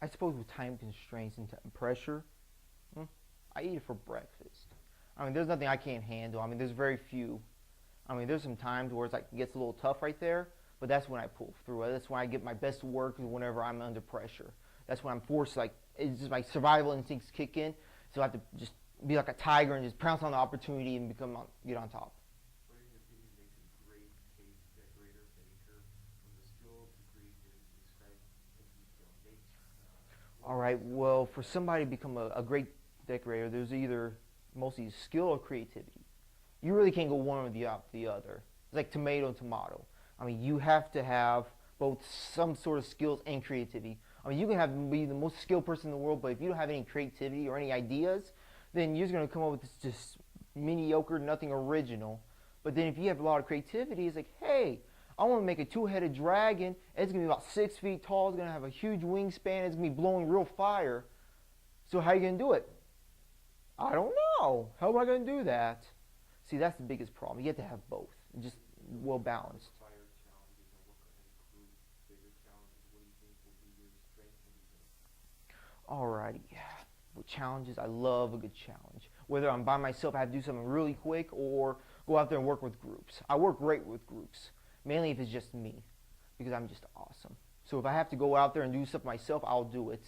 I suppose with time constraints and pressure, mm, I eat it for breakfast. I mean, there's nothing I can't handle. I mean, there's very few. I mean, there's some times where it's like it gets a little tough right there, but that's when I pull through. That's when I get my best work whenever I'm under pressure. That's when I'm forced, like, it's just my survival instincts kick in, so I have to just be like a tiger and just pounce on the opportunity and get on top. What, in your opinion, makes a great cake decorator, baker, from the skill to creativity? Describe in detail. What All makes right, somebody well, a for great somebody to decorator? become a great decorator, there's either mostly skill or creativity. You really can't go one or the other. It's like tomato and tomato. I mean, you have to have both some sort of skills and creativity. I mean, you can be the most skilled person in the world, but if you don't have any creativity or any ideas, then you're just going to come up with this just mediocre, nothing original. But then if you have a lot of creativity, it's like, hey, I want to make a two-headed dragon. It's going to be about 6 feet tall. It's going to have a huge wingspan. It's going to be blowing real fire. So how are you going to do it? I don't know. How am I going to do that? See, that's the biggest problem. You have to have both, just If you were well to balanced. inspire challenges and what could include bigger challenges, what do you think will be your strength and weakness? Alrighty. With challenges, I love a good challenge. Whether I'm by myself, I have to do something really quick, or go out there and work with groups. I work great with groups, mainly if it's just me, because I'm just awesome. So if I have to go out there and do stuff myself, I'll do it.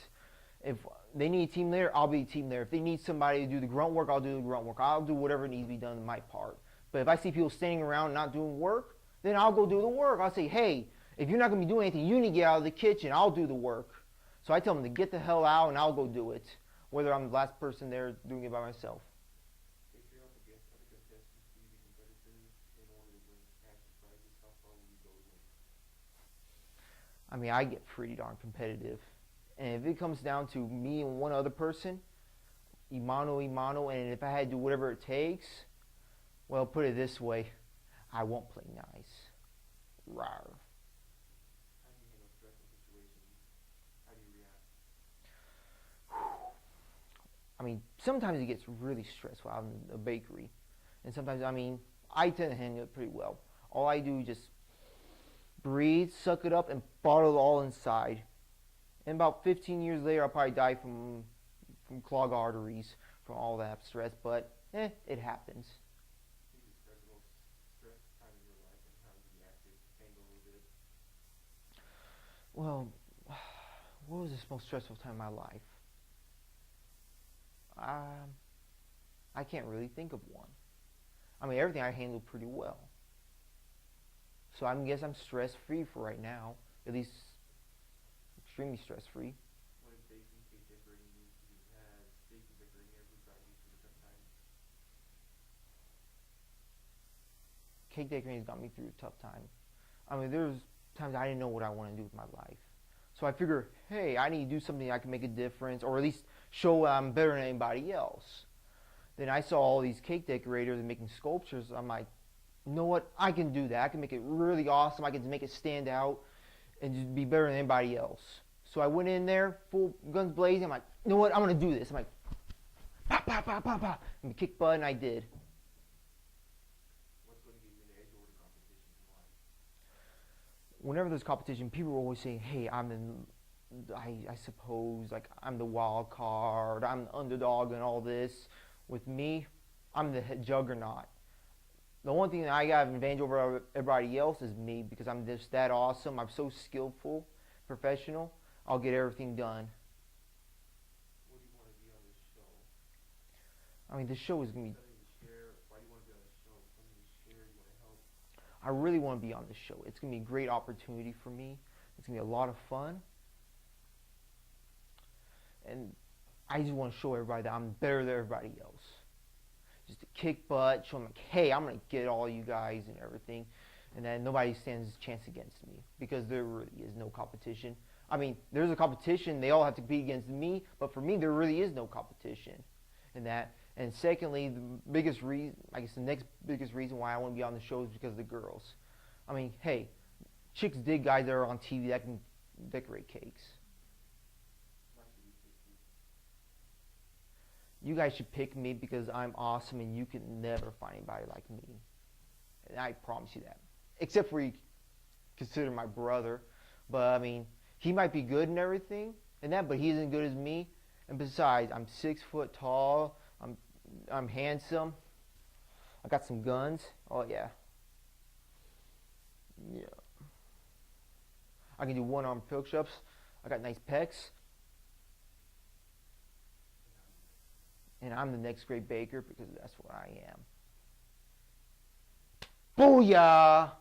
If they need a team leader, I'll be a team leader. If they need somebody to do the grunt work, I'll do the grunt work. I'll do whatever needs to be done in my part. But if I see people standing around not doing work, then I'll go do the work. I'll say, hey, if you're not going to be doing anything, you need to get out of the kitchen. I'll do the work. So I tell them to get the hell out and I'll go do it, whether I'm the last person there doing it by myself. If you're up against other contestants, will you be competitive in order to win cash and prizes? How far will you go to win? I mean, I get pretty darn competitive. And if it comes down to me and one other person, imano, and if I had to do whatever it takes, well, put it this way, I won't play nice. Rawr. How do you handle stressful situations? How do you react? I mean, sometimes it gets really stressful out in the bakery. And sometimes, I mean, I tend to handle it pretty well. All I do is just breathe, suck it up, and bottle it all inside. And about 15 years later, I'll probably die from clogged arteries from all that stress. But, it happens. Can you describe the most stressful time in your life and how you reacted, handled it? Well, what was this most stressful time in my life? Um, I can't really think of one. I mean, everything I handled pretty well. So I guess I'm stress free for right now, at least extremely stress free. What does baking, cake decorating mean to you? Has baking, decorating ever brought you through a tough time? Cake decorating has got me through a tough time. I mean, there's times I didn't know what I want to do with my life. So I figure, hey, I need to do something I can make a difference, or at least show I'm better than anybody else. Then I saw all these cake decorators and making sculptures. I'm like, you know what? I can do that. I can make it really awesome. I can make it stand out and just be better than anybody else. So I went in there, full guns blazing. I'm like, you know what? I'm going to do this. I'm like, pop, pop, pop, pop, pop. And kick butt, and I did. What's going to give you an edge over the competition and why? Whenever there's competition, people are always saying, hey, I suppose, like, I'm the wild card, I'm the underdog and all this. With me, I'm the juggernaut. The one thing that I got an advantage over everybody else is me, because I'm just that awesome. I'm so skillful, professional. I'll get everything done. What do you want to be on this show? I mean, the show is going to be, Something to share. Why do you want to be on this show? Something to share. You want to help. I really want to be on the show. It's going to be a great opportunity for me. It's going to be a lot of fun. And I just want to show everybody that I'm better than everybody else. Just to kick butt, show them like, hey, I'm going to get all you guys and everything. And then nobody stands a chance against me, because there really is no competition. I mean, there's a competition. They all have to compete against me. But for me, there really is no competition in that. And secondly, the biggest reason, I guess the next biggest reason why I want to be on the show is because of the girls. I mean, hey, chicks dig guys that are on TV that can decorate cakes. Why should we pick you? You guys should pick me because I'm awesome and you can never find anybody like me. And I promise you that. Except for you consider my brother. But I mean, he might be good and everything, and that, but he isn't good as me. And besides, I'm 6 foot tall. I'm handsome. I got some guns. Oh yeah, yeah. I can do one-arm push-ups. I got nice pecs, and I'm the next great baker because that's what I am. Booyah!